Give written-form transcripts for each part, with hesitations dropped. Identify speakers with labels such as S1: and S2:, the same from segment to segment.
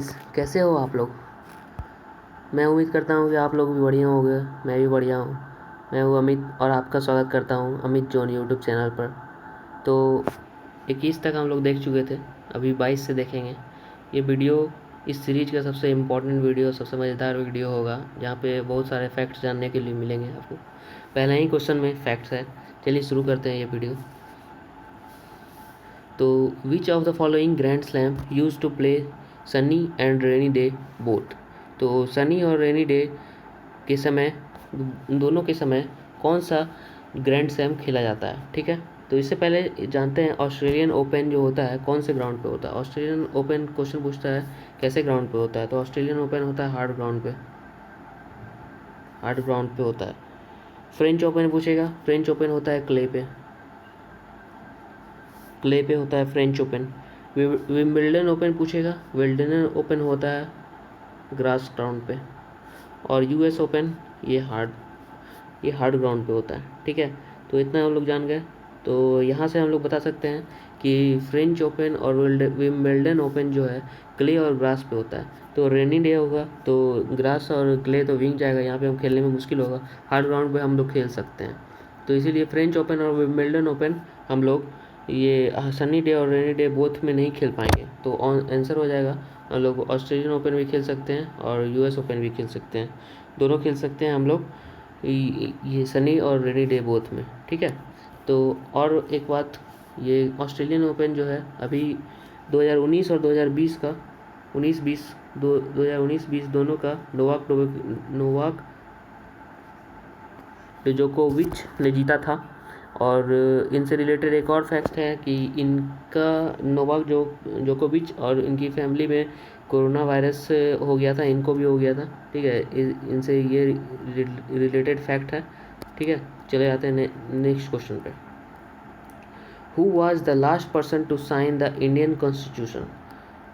S1: कैसे हो आप लोग। मैं उम्मीद करता हूँ कि आप लोग भी बढ़िया होंगे। मैं भी बढ़िया हूँ। मैं हूँ अमित और आपका स्वागत करता हूँ अमित जोन यूट्यूब चैनल पर। तो 21 तक हम लोग देख चुके थे, अभी 22 से देखेंगे। ये वीडियो इस सीरीज का सबसे इम्पोर्टेंट वीडियो, सबसे मज़ेदार वीडियो होगा, जहाँ पे बहुत सारे फैक्ट्स जानने के लिए मिलेंगे आपको। पहला ही क्वेश्चन में फैक्ट्स है। चलिए शुरू करते हैं ये वीडियो। तो which of the following grand slam use to play sunny and rainy day both. तो सनी और रेनी डे के समय, दोनों के समय कौन सा ग्रैंड स्लैम खेला जाता है। ठीक है, तो इससे पहले जानते हैं ऑस्ट्रेलियन ओपन जो होता है कौन से ग्राउंड पे होता है। ऑस्ट्रेलियन ओपन क्वेश्चन पूछता है कैसे ग्राउंड पे होता है, तो ऑस्ट्रेलियन ओपन होता है हार्ड ग्राउंड पे, हार्ड ग्राउंड पे होता है। फ्रेंच ओपन पूछेगा, फ्रेंच ओपन होता है क्ले पे, क्ले पे होता है फ्रेंच ओपन। विम्बल्डन ओपन पूछेगा, विम्बल्डन ओपन होता है ग्रास ग्राउंड पे। और यूएस ओपन ये हार्ड ग्राउंड पे होता है। ठीक है, तो इतना हम लोग जान गए। तो यहाँ से हम लोग बता सकते हैं कि फ्रेंच ओपन और विम्बल्डन ओपन जो है क्ले और ग्रास पे होता है। तो रेनी डे होगा तो ग्रास और क्ले तो विंग जाएगा, यहाँ पे हम खेलने में मुश्किल होगा। हार्ड ग्राउंड पे हम लोग खेल सकते हैं। तो इसीलिए फ्रेंच ओपन और विम्बल्डन ओपन हम लोग ये सनी डे और रेनी डे बोथ में नहीं खेल पाएंगे। तो आंसर हो जाएगा हम लोग ऑस्ट्रेलियन ओपन भी खेल सकते हैं और यूएस ओपन भी खेल सकते हैं, दोनों खेल सकते हैं हम लोग ये सनी और रेनी डे बोथ में। ठीक है, तो और एक बात, ये ऑस्ट्रेलियन ओपन जो है अभी 2019 और 2020 का 2019-20 दोनों का नोवाक जोकोविच ने जीता था। और इनसे रिलेटेड एक और फैक्ट है कि इनका नोवाक जोकोविच और इनकी फैमिली में कोरोना वायरस हो गया था, इनको भी हो गया था। ठीक है, इनसे ये रिलेटेड फैक्ट है। ठीक है, चले जाते हैं नेक्स्ट क्वेश्चन पे। Who was the last person to sign the Indian constitution.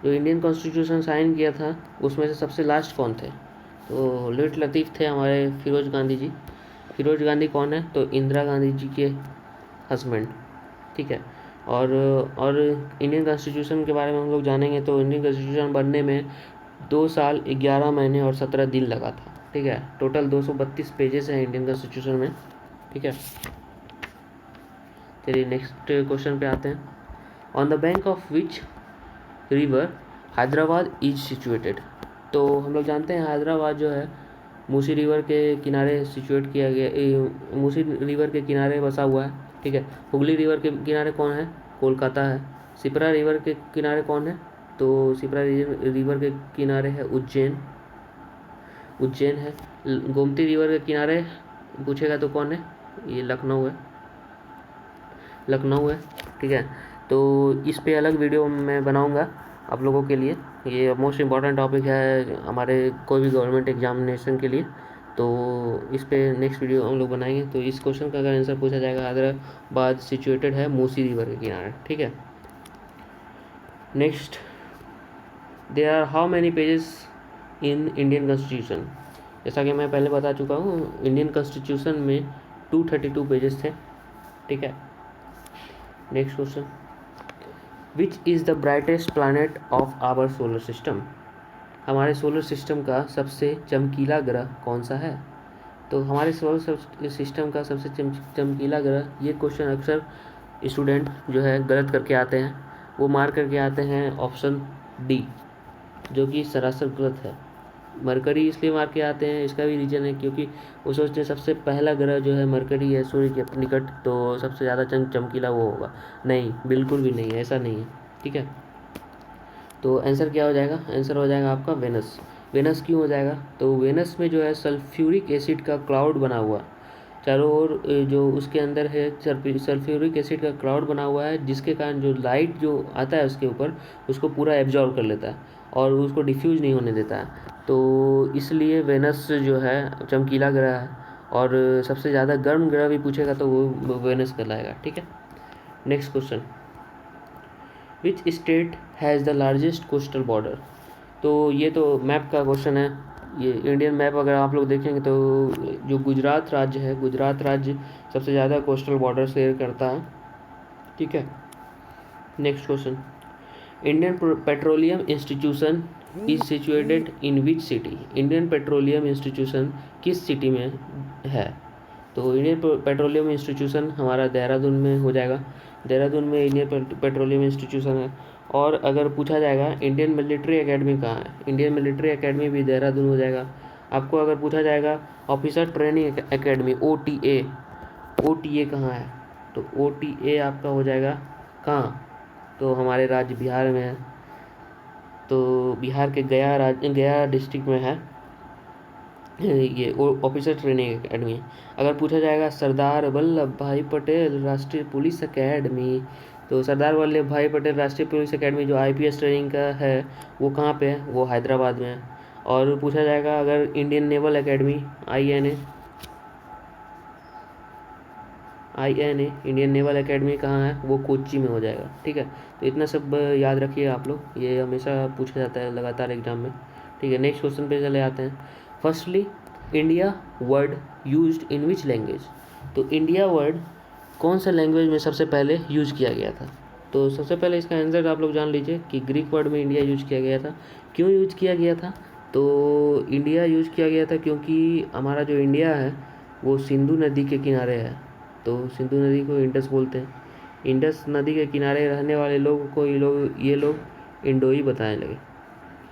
S1: जो इंडियन कॉन्स्टिट्यूशन साइन किया था उसमें से सबसे लास्ट कौन थे। तो लेट लतीफ़ थे हमारे फिरोज गांधी जी। फिरोज गांधी कौन है, तो इंदिरा गांधी जी के हस्बैंड। ठीक है, और इंडियन कॉन्स्टिट्यूशन के बारे में हम लोग जानेंगे तो इंडियन कॉन्स्टिट्यूशन बनने में 2 साल 11 महीने और 17 दिन लगा था। ठीक है, टोटल 232 पेजेस हैं इंडियन कॉन्स्टिट्यूशन में। ठीक है, चलिए नेक्स्ट क्वेश्चन पे आते हैं। On the bank of which river Hyderabad is situated. तो हम लोग जानते हैं हैदराबाद जो है मूसी रिवर के किनारे सिचुएट किया गया, मूसी रिवर के किनारे बसा हुआ है। ठीक है, हुगली रिवर के किनारे कौन है, कोलकाता है। सिपरा रिवर के किनारे कौन है, तो सिपरा रिवर के किनारे है उज्जैन है। गोमती रिवर के किनारे पूछेगा तो कौन है, ये लखनऊ है। ठीक है, तो इस पे अलग वीडियो मैं बनाऊंगा आप लोगों के लिए। ये मोस्ट इम्पॉर्टेंट टॉपिक है हमारे कोई भी गवर्नमेंट एग्जामिनेशन के लिए। तो इस पे नेक्स्ट वीडियो हम लोग बनाएंगे। तो इस क्वेश्चन का अगर आंसर पूछा जाएगा, हैदराबाद सिचुएटेड है मूसी रिवर के किनारे। ठीक है, next, there are how many pages in Indian constitution. जैसा कि मैं पहले बता चुका हूँ, इंडियन कॉन्स्टिट्यूशन में 232 पेजेस थे। ठीक है, next question, which is the brightest planet of our solar system. हमारे सोलर सिस्टम का सबसे चमकीला ग्रह कौन सा है। तो हमारे सोलर सिस्टम का सबसे चमकीला ग्रह, ये क्वेश्चन अक्सर स्टूडेंट जो है गलत करके आते हैं, वो मार करके आते हैं ऑप्शन डी, जो कि सरासर गलत है। मरकरी इसलिए मार के आते हैं, इसका भी रीज़न है क्योंकि वो सोचते हैं सबसे पहला ग्रह जो है मरकरी है सूर्य के निकट, तो सबसे ज़्यादा चमकीला वो होगा। नहीं, बिल्कुल भी नहीं, ऐसा नहीं है। ठीक है, तो आंसर क्या हो जाएगा, आंसर हो जाएगा आपका वेनस। वेनस क्यों हो जाएगा, तो वेनस में जो है सल्फ्यूरिक एसिड का क्लाउड बना हुआ, चारों ओर जो उसके अंदर है सल्फ्यूरिक एसिड का क्लाउड बना हुआ है, जिसके कारण जो लाइट जो आता है उसके ऊपर उसको पूरा एब्जॉर्ब कर लेता है और उसको डिफ्यूज नहीं होने देता है। तो इसलिए वेनस जो है चमकीला ग्रह है। और सबसे ज़्यादा गर्म ग्रह भी पूछेगा तो वो वेनस कहलाएगा। ठीक है, next question, which state has the largest coastal border. तो ये तो मैप का क्वेश्चन है। ये इंडियन मैप अगर आप लोग देखेंगे तो जो गुजरात राज्य है, गुजरात राज्य सबसे ज़्यादा कोस्टल बॉर्डर शेयर करता है। ठीक है, next question, Indian petroleum institution is situated in which city, Indian petroleum institution किस सिटी में है? तो इंडियन पेट्रोलियम इंस्टीट्यूशन हमारा देहरादून में हो जाएगा, देहरादून में इंडियन पेट्रोलियम इंस्टीट्यूशन है। और अगर पूछा जाएगा इंडियन मिलिट्री एकेडमी कहाँ है, इंडियन मिलिट्री एकेडमी भी देहरादून हो जाएगा। आपको अगर पूछा जाएगा officer training academy OTA, OTA कहाँ है, तो OTA आपका हो जाएगा कहाँ, तो हमारे राज्य बिहार में है, तो बिहार के गया डिस्ट्रिक्ट में है ये ऑफिसर ट्रेनिंग एकेडमी। अगर पूछा जाएगा सरदार वल्लभ भाई पटेल राष्ट्रीय पुलिस एकेडमी, तो सरदार वल्लभ भाई पटेल राष्ट्रीय पुलिस एकेडमी जो IPS ट्रेनिंग का है वो कहाँ पे है, वो हैदराबाद में है। और पूछा जाएगा अगर Indian naval academy INA Indian naval academy कहाँ है, वो कोच्चि में हो जाएगा। ठीक है, तो इतना सब याद रखिए आप लोग, ये हमेशा पूछा जाता है लगातार एग्जाम में। ठीक है, नेक्स्ट क्वेश्चन पे चले आते हैं। Firstly India word used in which language, तो इंडिया वर्ड कौन सा लैंग्वेज में सबसे पहले यूज किया गया था? तो सबसे पहले इसका आंसर आप लोग जान लीजिए कि ग्रीक वर्ड में इंडिया यूज किया गया था। क्यों यूज किया गया था? तो इंडिया यूज किया गया था क्योंकि हमारा जो इंडिया है वो सिंधु नदी के किनारे है, तो सिंधु नदी को इंडस बोलते हैं। इंडस नदी के किनारे रहने वाले लोगों को ये लोग इंडोई बताने लगे,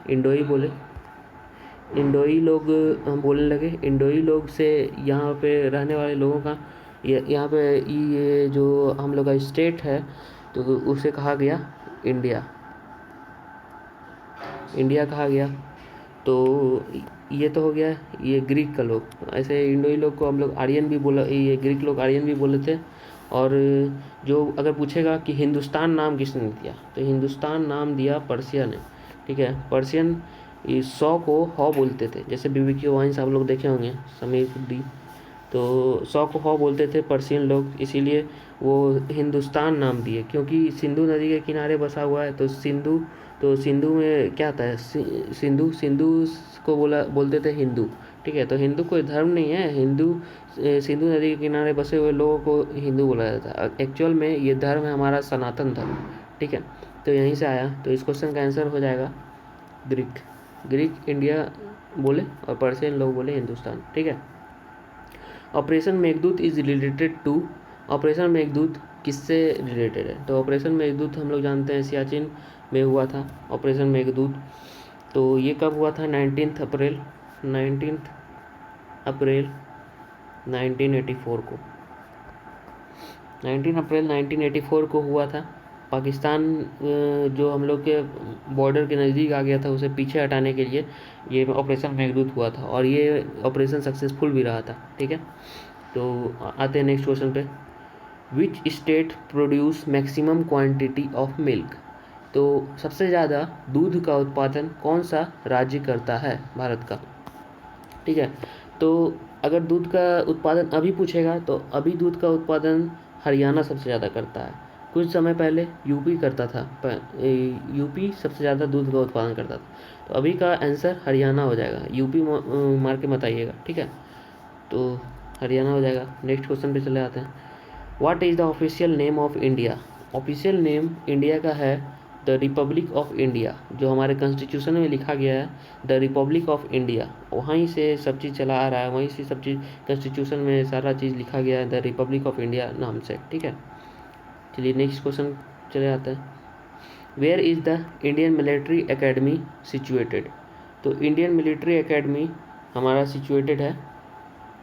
S1: इंडोई बोले, इंडोई लोग हम बोलने लगे। इंडोई लोग से यहाँ पे रहने वाले लोगों का यहाँ पे ये जो हम लोग का स्टेट है तो उसे कहा गया इंडिया, इंडिया कहा गया। तो ये तो हो गया ये ग्रीक का लोग, ऐसे इंडोई लोग को हम लोग आर्यन भी बोला, ये ग्रीक लोग आर्यन भी बोले थे। और जो अगर पूछेगा कि हिंदुस्तान नाम किसने दिया, तो हिंदुस्तान नाम दिया पर्शिया ने। ठीक है, पर्शियन 100 को हॉ बोलते थे, जैसे BBQ वाइन्स आप लोग देखे होंगे, समीर खुद्दी, तो 100 को हॉ बोलते थे पर्शियन लोग, इसीलिए वो हिंदुस्तान नाम दिए। क्योंकि सिंधु नदी के किनारे बसा हुआ है तो सिंधु में क्या आता है, सिंधु को बोलते थे हिंदू। ठीक है, तो हिंदू कोई धर्म नहीं है, सिंधु नदी के किनारे बसे हुए लोगों को हिंदू बोला जाता है। एक्चुअल में ये धर्म है हमारा सनातन धर्म। ठीक है, तो यहीं से आया, तो इस क्वेश्चन का आंसर हो जाएगा ग्रीक इंडिया बोले और पर्शियन लोग बोले हिंदुस्तान। ठीक है, operation Meghdoot is related to, operation Meghdoot किससे रिलेटेड है? तो ऑपरेशन मेघदूत हम लोग जानते हैं सियाचिन में हुआ था ऑपरेशन मेघदूत। तो ये कब हुआ था? 19 अप्रैल 1984 को, 19 अप्रैल 1984 को हुआ था। पाकिस्तान जो हम लोग के बॉर्डर के नज़दीक आ गया था उसे पीछे हटाने के लिए ये ऑपरेशन मेघदूत हुआ था, और ये ऑपरेशन सक्सेसफुल भी रहा था। ठीक है, तो आते हैं नेक्स्ट क्वेश्चन पे। Which state produce maximum quantity of milk, तो सबसे ज़्यादा दूध का उत्पादन कौन सा राज्य करता है भारत का? ठीक है, तो अगर दूध का उत्पादन अभी पूछेगा तो अभी दूध का उत्पादन हरियाणा सबसे ज़्यादा करता है। कुछ समय पहले यूपी करता था, यूपी सबसे ज़्यादा दूध का उत्पादन करता था। तो अभी का आंसर हरियाणा हो जाएगा, यूपी मार के मत आइएगा। ठीक है, तो हरियाणा हो जाएगा। नेक्स्ट क्वेश्चन पे चले आते हैं। What is the official name of India, official name India का है द रिपब्लिक ऑफ इंडिया, जो हमारे कॉन्स्टिट्यूशन में लिखा गया है द रिपब्लिक ऑफ इंडिया, वहीं से सब चीज़ चला आ रहा है, वहीं से सब चीज़ कॉन्स्टिट्यूशन में सारा चीज़ लिखा गया है द रिपब्लिक ऑफ इंडिया नाम से। ठीक है, चलिए नेक्स्ट क्वेश्चन चले आते हैं। Where is the Indian military academy situated, तो इंडियन मिलिट्री एकेडमी हमारा सिचुएटेड है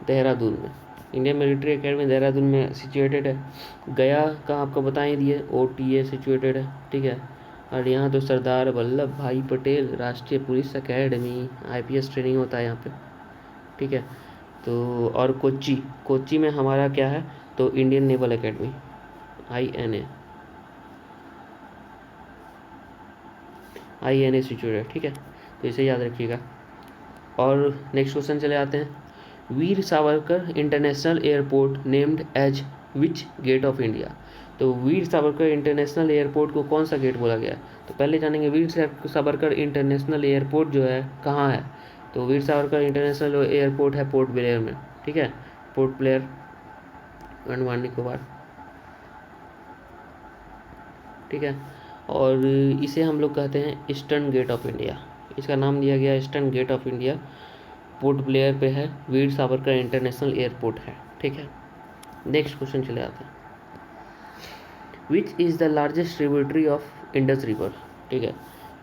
S1: देहरादून में, इंडियन मिलिट्री एकेडमी देहरादून में सिचुएटेड है। गया का आपको बता ही दिए OTA सिचुएटेड है। ठीक है, और यहाँ तो सरदार वल्लभ भाई पटेल राष्ट्रीय पुलिस एकेडमी IPS ट्रेनिंग होता है यहाँ पे। ठीक है, तो और कोच्चि में हमारा क्या है, तो Indian naval academy INA situated. ठीक है, तो इसे याद रखिएगा। और नेक्स्ट क्वेश्चन चले आते हैं। Veer Savarkar international airport named as which gate of India, तो वीर सावरकर इंटरनेशनल एयरपोर्ट को कौन सा गेट बोला गया है? तो पहले जानेंगे वीर सावरकर इंटरनेशनल एयरपोर्ट जो है कहाँ है, तो वीर सावरकर इंटरनेशनल एयरपोर्ट है पोर्ट ब्लेयर में। ठीक है, पोर्ट ब्लेयर अंडमान निकोबार। ठीक है, और इसे हम लोग कहते हैं ईस्टर्न गेट ऑफ इंडिया, इसका नाम दिया गया eastern gate of India, Port Blair पे है, वीर सावरकर इंटरनेशनल एयरपोर्ट है। ठीक है, नेक्स्ट क्वेश्चन चले आते हैं। विच is the largest tributary of Indus river. ठीक है,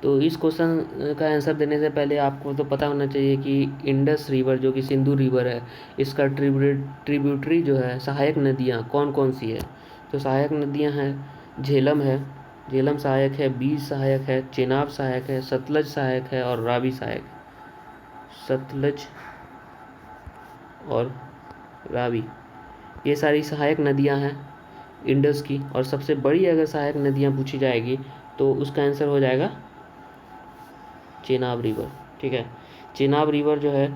S1: तो इस क्वेश्चन का आंसर देने से पहले आपको तो पता होना चाहिए कि इंडस रिवर जो कि सिंधु रिवर है, इसका ट्रिब्यूटरी जो है, सहायक नदियाँ कौन कौन सी है। तो सहायक नदियाँ हैं झेलम है, झेलम सहायक है, बीज सहायक है, चेनाब सहायक है, सतलज सहायक है और रावी सहायक है। सतलज और रावी, ये सारी सहायक नदियाँ हैं इंडस की। और सबसे बड़ी अगर सहायक नदियाँ पूछी जाएगी तो उसका आंसर हो जाएगा चेनाब रिवर। ठीक है, चेनाब रिवर जो है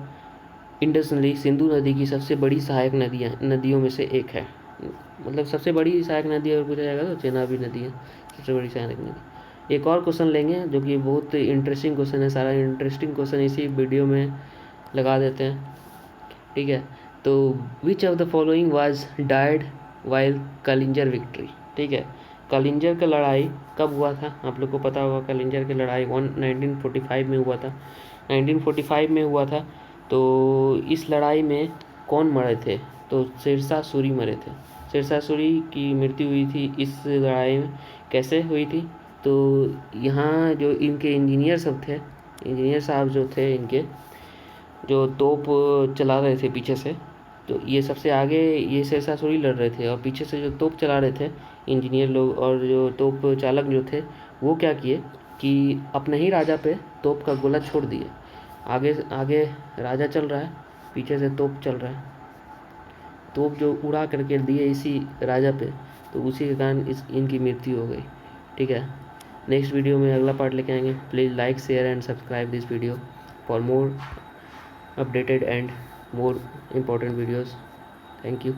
S1: इंडस नदी, सिंधु नदी की सबसे बड़ी सहायक नदियों में से एक है। मतलब सबसे बड़ी सहायक नदी अगर पूछा जाएगा तो चेनाबी नदी है सबसे बड़ी सहायक नदी। एक और क्वेश्चन लेंगे जो कि बहुत इंटरेस्टिंग क्वेश्चन है, सारा इंटरेस्टिंग क्वेश्चन इसी वीडियो में लगा देते हैं। ठीक है, तो which of the following was died while Kalinjar victory. ठीक है, कलिंजर का लड़ाई कब हुआ था, आप लोग को पता होगा। कलिंजर की लड़ाई 1945 में हुआ था, 1945 में हुआ था। तो इस लड़ाई में कौन मरे थे, तो शेरशाह सूरी मरे थे। शेरशाह सूरी की मृत्यु हुई थी इस लड़ाई में। कैसे हुई थी, तो यहाँ जो इनके इंजीनियर सब थे, इंजीनियर साहब जो थे इनके, जो तोप चला रहे थे पीछे से, तो ये सबसे आगे ये शेरशाह सूरी लड़ रहे थे, और पीछे से जो तोप चला रहे थे इंजीनियर लोग और जो तोप चालक जो थे, वो क्या किए कि अपने ही राजा पे तोप का गोला छोड़ दिए। आगे आगे राजा चल रहा है, पीछे से तोप चल रहा है, तोप जो उड़ा करके दिए इसी राजा पे, तो उसी के कारण इनकी मृत्यु हो गई। ठीक है, नेक्स्ट वीडियो में अगला पार्ट लेके आएंगे। Please like share and subscribe this video for more updated and more important videos. Thank you.